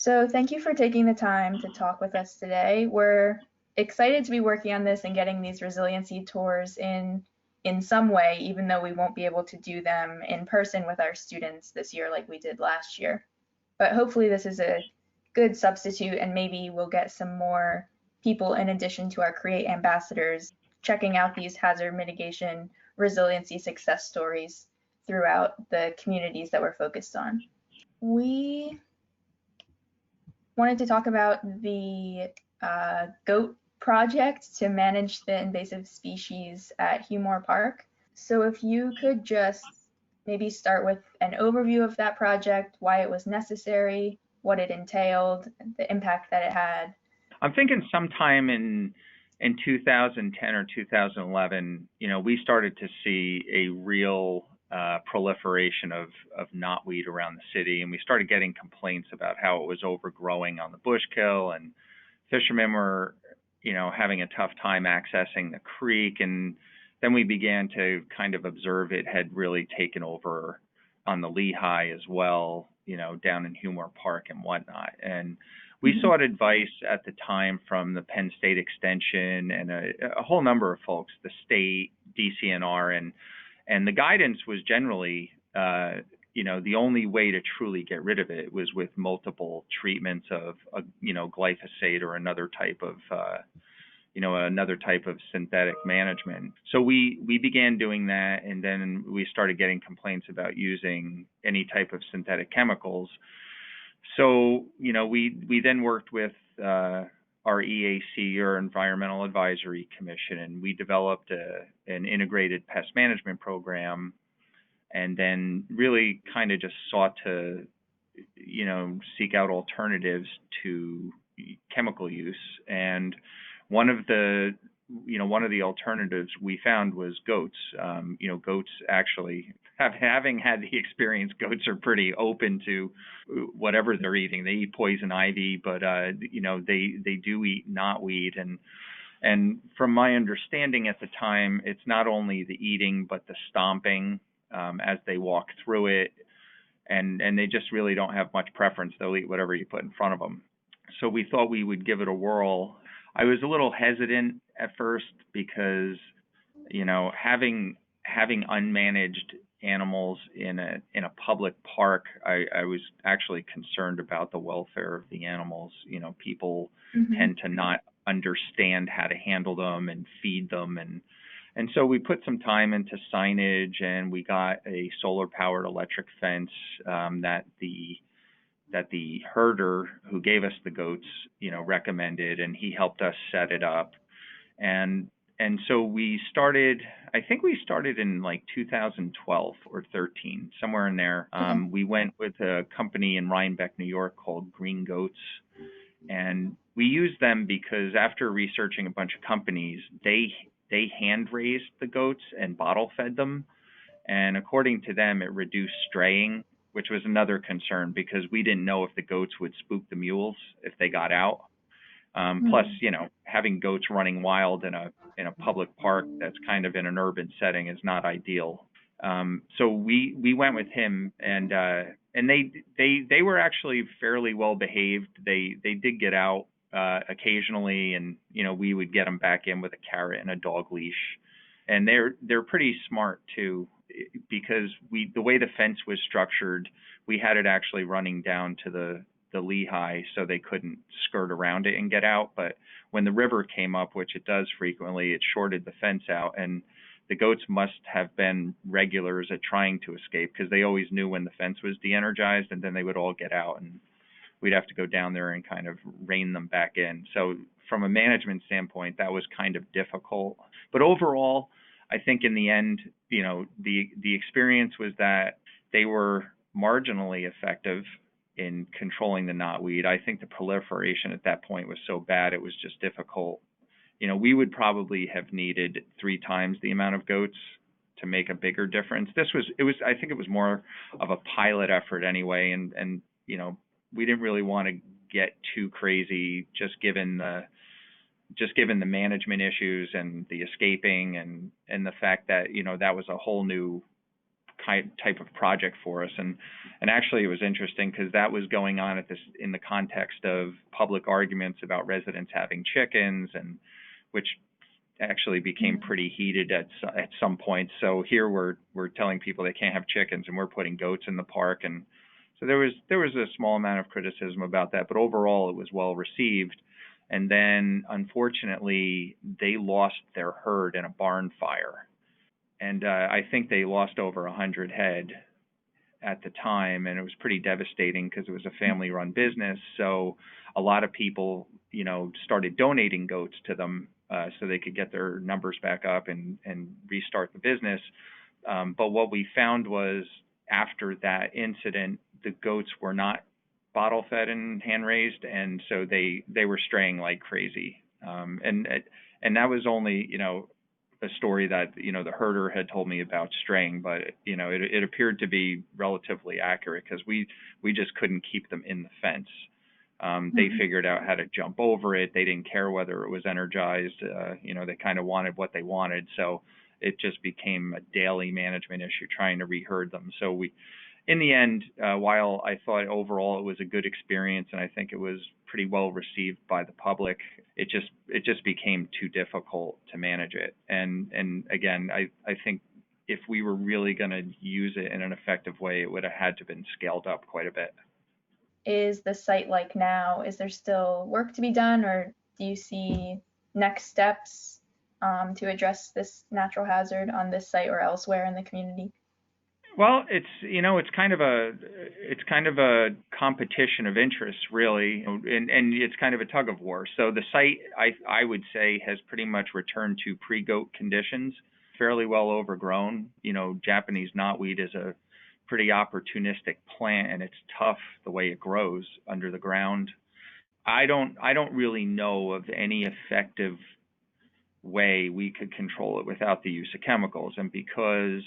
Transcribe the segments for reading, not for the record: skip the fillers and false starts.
So thank you for taking the time to talk with us today. We're excited to be working on this and getting these resiliency tours in some way, even though we won't be able to do them in person with our students this year like we did last year. But hopefully this is a good substitute and maybe we'll get some more people in addition to our Create ambassadors checking out these hazard mitigation resiliency success stories throughout the communities that we're focused on. We wanted to talk about the goat project to manage the invasive species at Hugh Park. So if you could just maybe start with an overview of that project, why it was necessary, what it entailed, the impact that it had. I'm thinking sometime in 2010 or 2011, we started to see a real proliferation of knotweed around the city, and we started getting complaints about how it was overgrowing on the Bushkill, and fishermen were, having a tough time accessing the creek, and then we began to kind of observe it had really taken over on the Lehigh as well, down in Hugh Park and whatnot. And we sought advice at the time from the Penn State Extension and a whole number of folks, the state, DCNR, and the guidance was generally, the only way to truly get rid of it was with multiple treatments of, glyphosate or another type of synthetic management. So we began doing that, and then we started getting complaints about using any type of synthetic chemicals. So, we then worked with our EAC, or Environmental Advisory Commission, and we developed an integrated pest management program, and then really kind of just sought to, seek out alternatives to chemical use. And one of the alternatives we found was goats. Goats actually, having had the experience, goats are pretty open to whatever they're eating. They eat poison ivy, but they do eat knotweed, and from my understanding at the time, it's not only the eating but the stomping as they walk through it, and they just really don't have much preference. They'll eat whatever you put in front of them. So we thought we would give it a whirl. I was a little hesitant at first because, having unmanaged animals in a public park, I was actually concerned about the welfare of the animals. People tend to not understand how to handle them and feed them, and so we put some time into signage, and we got a solar-powered electric fence that the herder who gave us the goats, recommended, and he helped us set it up. And so we started, I think we started in like 2012 or 13, somewhere in there. We went with a company in Rhinebeck, New York called Green Goats. And we used them because after researching a bunch of companies, they hand raised the goats and bottle fed them. And according to them, it reduced straying, which was another concern because we didn't know if the goats would spook the mules if they got out. Plus, having goats running wild in a public park that's kind of in an urban setting is not ideal. So we went with him, and they were actually fairly well behaved. They did get out occasionally, and we would get them back in with a carrot and a dog leash. And they're pretty smart too, because the way the fence was structured, we had it actually running down to the Lehigh, so they couldn't skirt around it and get out. But when the river came up, which it does frequently, it shorted the fence out, and the goats must have been regulars at trying to escape because they always knew when the fence was de-energized, and then they would all get out, and we'd have to go down there and kind of rein them back in. So from a management standpoint, that was kind of difficult. But overall, I think in the end, the experience was that they were marginally effective in controlling the knotweed. I think the proliferation at that point was so bad it was just difficult. We would probably have needed 3 times the amount of goats to make a bigger difference. I think it was more of a pilot effort anyway, and we didn't really want to get too crazy just given the management issues and the escaping and the fact that that was a whole new type of project for us. And actually, it was interesting because that was going on in the context of public arguments about residents having chickens, and which actually became pretty heated at some point. So here we're telling people they can't have chickens, and we're putting goats in the park, and so there was a small amount of criticism about that, but overall it was well received. And then unfortunately they lost their herd in a barn fire, and I think they lost over 100 head at the time, and it was pretty devastating because it was a family-run business. So a lot of people, started donating goats to them so they could get their numbers back up and restart the business. But what we found was after that incident, the goats were not bottle fed and hand raised, and so they were straying like crazy. And that was only a story that the herder had told me about straying, but it appeared to be relatively accurate because we just couldn't keep them in the fence. They figured out how to jump over it. They didn't care whether it was energized. They kind of wanted what they wanted, so it just became a daily management issue trying to reherd them. So in the end, while I thought overall it was a good experience and I think it was pretty well received by the public, it just became too difficult to manage it. And again, I think if we were really going to use it in an effective way, it would have had to been scaled up quite a bit. Is the site like now? Is there still work to be done, or do you see next steps to address this natural hazard on this site or elsewhere in the community? Well, it's kind of a competition of interests, really, and it's kind of a tug of war. So the site, I would say, has pretty much returned to pre-goat conditions, fairly well overgrown. Japanese knotweed is a pretty opportunistic plant, and it's tough the way it grows under the ground. I don't really know of any effective way we could control it without the use of chemicals, and because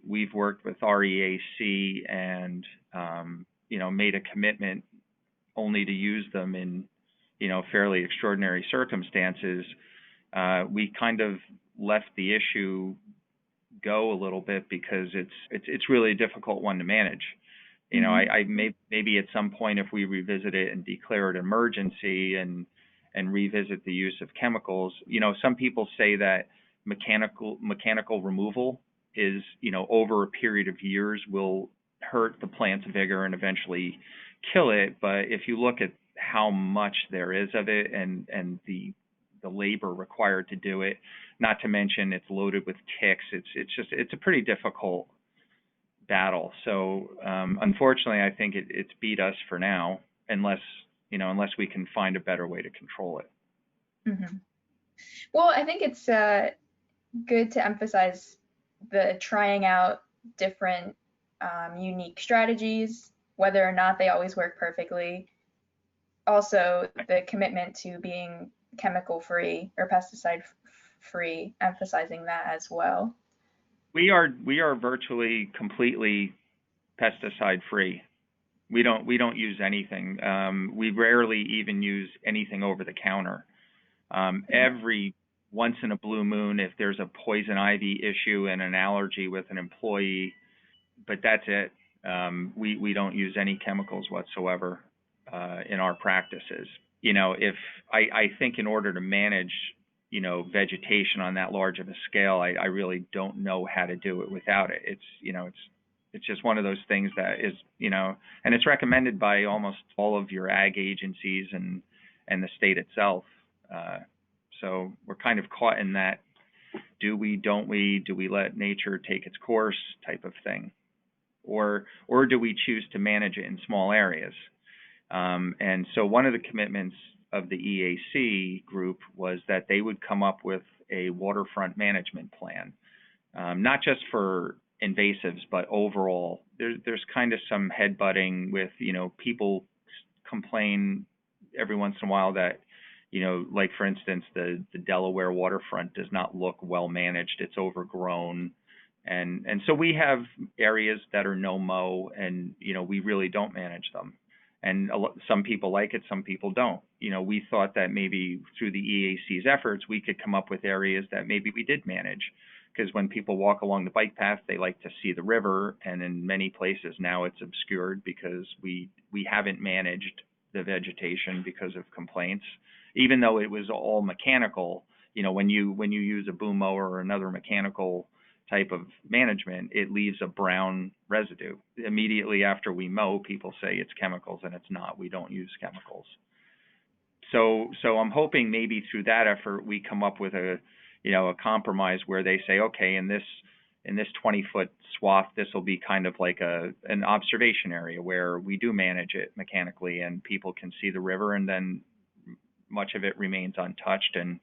we've worked with REAC and made a commitment only to use them in fairly extraordinary circumstances. We kind of left the issue go a little bit because it's really a difficult one to manage. Maybe at some point if we revisit it and declare it an emergency and revisit the use of chemicals, some people say that mechanical removal is, over a period of years will hurt the plant's vigor and eventually kill it. But if you look at how much there is of it and the labor required to do it, not to mention it's loaded with ticks, it's a pretty difficult battle. So unfortunately, I think it's beat us for now, unless we can find a better way to control it. Mm-hmm. Well, I think it's good to emphasize the trying out different unique strategies, whether or not they always work perfectly. Also, the commitment to being chemical free or pesticide free, emphasizing that as well. We are virtually completely pesticide free. We don't use anything. We rarely even use anything over the counter. Every once in a blue moon, if there's a poison ivy issue and an allergy with an employee, but that's it. We don't use any chemicals whatsoever in our practices. If I think in order to manage vegetation on that large of a scale, I really don't know how to do it without it. It's just one of those things that is, and it's recommended by almost all of your ag agencies and the state itself. So we're kind of caught in that do we let nature take its course type of thing, or do we choose to manage it in small areas? And so one of the commitments of the EAC group was that they would come up with a waterfront management plan, not just for invasives, but overall. There's kind of some headbutting with, people complain every once in a while that, like for instance, the Delaware waterfront does not look well managed. It's overgrown. And so we have areas that are no mow, and, we really don't manage them. And some people like it, some people don't. We thought that maybe through the EAC's efforts, we could come up with areas that maybe we did manage. because when people walk along the bike path, they like to see the river, and in many places now it's obscured because we haven't managed the vegetation because of complaints. Even though it was all mechanical, when you use a boom mower or another mechanical type of management, it leaves a brown residue. Immediately after we mow, people say it's chemicals, and it's not. We don't use chemicals. So I'm hoping maybe through that effort we come up with a compromise where they say, okay, in this 20-foot swath, this will be kind of like an observation area where we do manage it mechanically and people can see the river, and then much of it remains untouched. And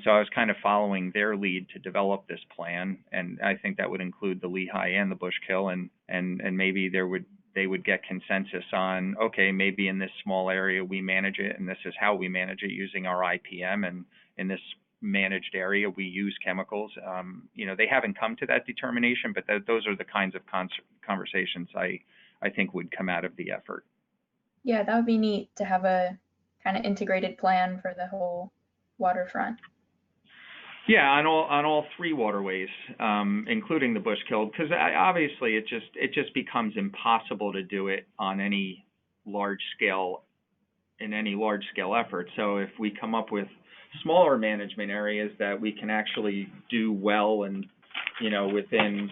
so I was kind of following their lead to develop this plan, and I think that would include the Lehigh and the Bushkill, and maybe they would get consensus on, okay, maybe in this small area we manage it, and this is how we manage it using our IPM, and in this managed area we use chemicals. They haven't come to that determination, but those are the kinds of conversations I think would come out of the effort. Yeah, that would be neat to have a kind of integrated plan for the whole waterfront. Yeah, on all three waterways, including the Bushkill, because obviously it just becomes impossible to do it on any large scale effort. So if we come up with smaller management areas that we can actually do well and within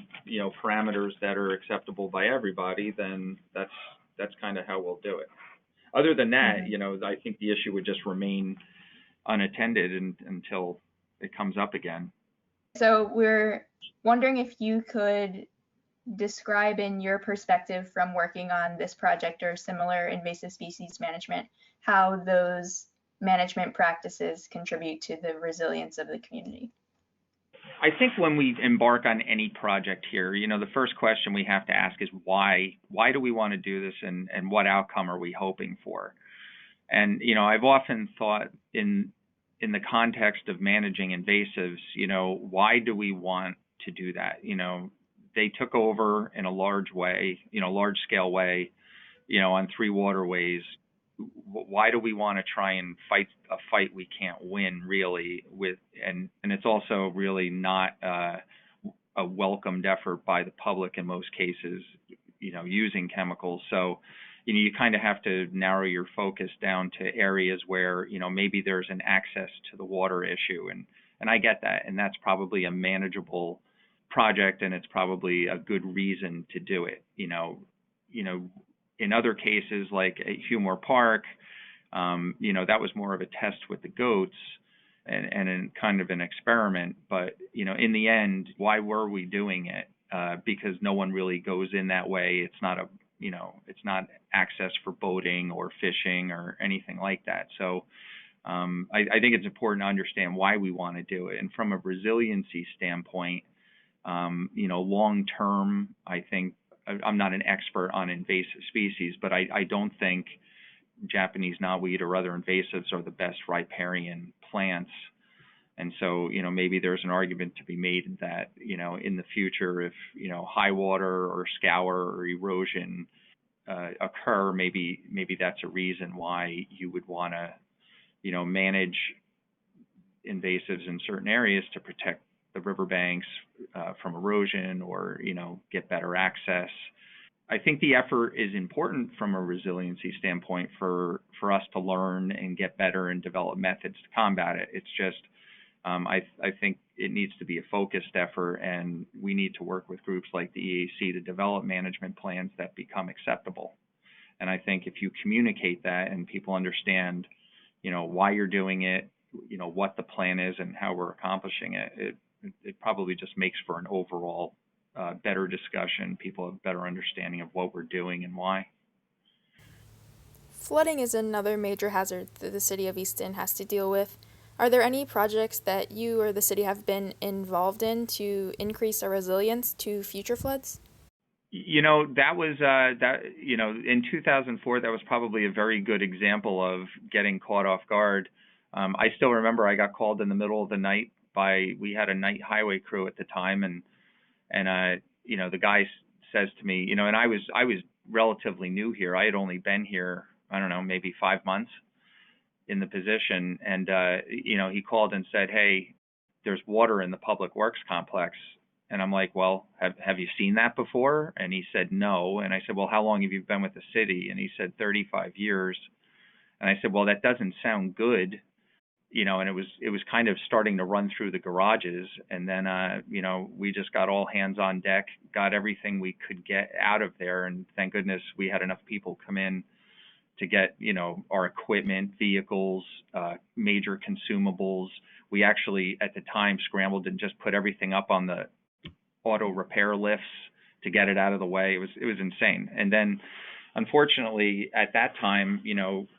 parameters that are acceptable by everybody, then that's kind of how we'll do it. Other than that, I think the issue would just remain unattended until it comes up again. So we're wondering if you could describe in your perspective from working on this project or similar invasive species management, how those management practices contribute to the resilience of the community. I think when we embark on any project here, the first question we have to ask is why? Why do we want to do this, and what outcome are we hoping for? And I've often thought in the context of managing invasives, why do we want to do that? They took over in a large scale way, on three waterways. Why do we want to try and fight a fight we can't win, really? And it's also really not a welcomed effort by the public in most cases, using chemicals. So you kind of have to narrow your focus down to areas where maybe there's an access to the water issue, and I get that, and that's probably a manageable project, and it's probably a good reason to do it. In other cases, like at Humor Park, that was more of a test with the goats and in kind of an experiment. But in the end, why were we doing it? Because no one really goes in that way. It's not access for boating or fishing or anything like that. So I think it's important to understand why we want to do it. And from a resiliency standpoint, long term, I think I'm not an expert on invasive species, but I don't think Japanese knotweed or other invasives are the best riparian plants. And so, maybe there's an argument to be made that, in the future, if, high water or scour or erosion occur, maybe that's a reason why you would want to, manage invasives in certain areas to protect the riverbanks from erosion or, get better access. I think the effort is important from a resiliency standpoint for us to learn and get better and develop methods to combat it. It's just, I think it needs to be a focused effort, and we need to work with groups like the EAC to develop management plans that become acceptable. And I think if you communicate that and people understand, why you're doing it, what the plan is and how we're accomplishing it, it probably just makes for an overall better discussion. People have a better understanding of what we're doing and why. Flooding is another major hazard that the city of Easton has to deal with. Are there any projects that you or the city have been involved in to increase our resilience to future floods? That was in 2004, that was probably a very good example of getting caught off guard. I still remember I got called in the middle of the night we had a night highway crew at the time, and the guy says to me, and I was relatively new here. I had only been here, I don't know, maybe 5 months in the position. And, he called and said, hey, there's water in the public works complex. And I'm like, well, have you seen that before? And he said, no. And I said, well, how long have you been with the city? And he said, 35 years. And I said, well, that doesn't sound good, and it was kind of starting to run through the garages. And then, we just got all hands on deck, got everything we could get out of there. And thank goodness we had enough people come in to get, our equipment, vehicles, major consumables. We actually, at the time, scrambled and just put everything up on the auto repair lifts to get it out of the way. It was insane. And then, unfortunately, at that time,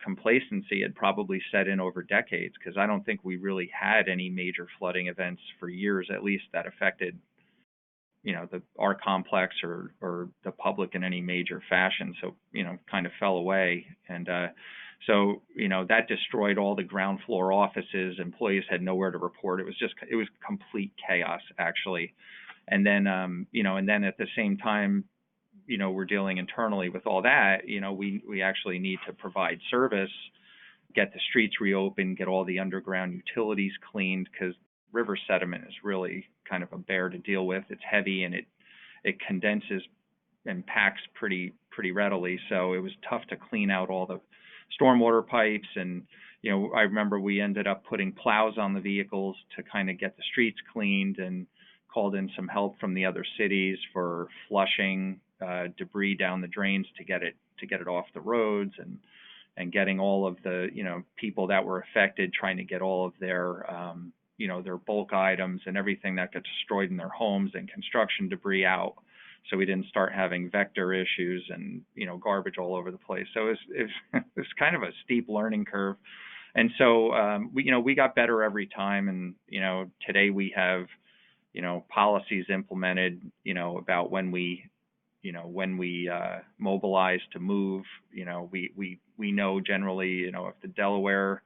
complacency had probably set in over decades, because I don't think we really had any major flooding events for years, at least, that affected, our complex or the public in any major fashion. So, kind of fell away. And so, that destroyed all the ground floor offices. Employees had nowhere to report. It was complete chaos, actually. And then, and then at the same time, we're dealing internally with all that. We actually need to provide service, get the streets reopened, get all the underground utilities cleaned, because river sediment is really kind of a bear to deal with. It's heavy and it condenses and packs pretty readily. So it was tough to clean out all the stormwater pipes. And, I remember we ended up putting plows on the vehicles to kind of get the streets cleaned, and called in some help from the other cities for flushing debris down the drains to get it off the roads, and getting all of the people that were affected, trying to get all of their their bulk items and everything that got destroyed in their homes and construction debris out, so we didn't start having vector issues and garbage all over the place. So it's kind of a steep learning curve. And so we got better every time. And today we have policies implemented about when we mobilize to move. We know generally, if the Delaware,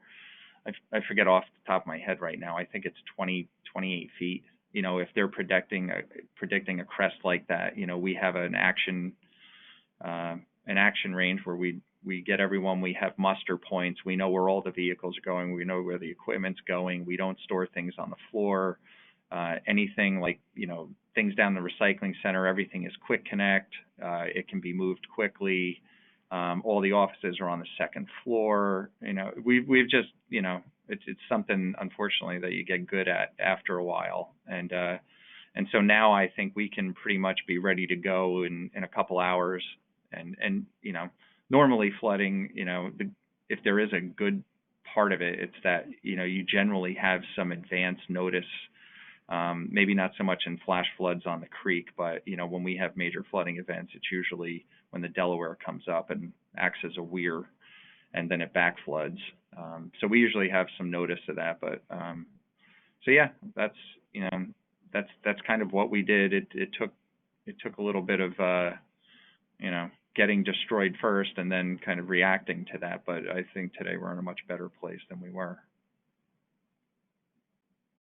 I forget off the top of my head right now, I think it's 28 feet. If they're predicting a crest like that, we have an action range where we get everyone. We have muster points. We know where all the vehicles are going. We know where the equipment's going. We don't store things on the floor. Anything like, things down the recycling center, everything is quick connect. It can be moved quickly. All the offices are on the second floor. We've just, it's something, unfortunately, that you get good at after a while. And so now I think we can pretty much be ready to go in a couple hours. And normally flooding, if there is a good part of it, it's that, you generally have some advance notice. Maybe not so much in flash floods on the creek, but when we have major flooding events, it's usually when the Delaware comes up and acts as a weir, and then it back floods. So we usually have some notice of that. But so yeah, that's kind of what we did. It took a little bit of getting destroyed first, and then kind of reacting to that. But I think today we're in a much better place than we were.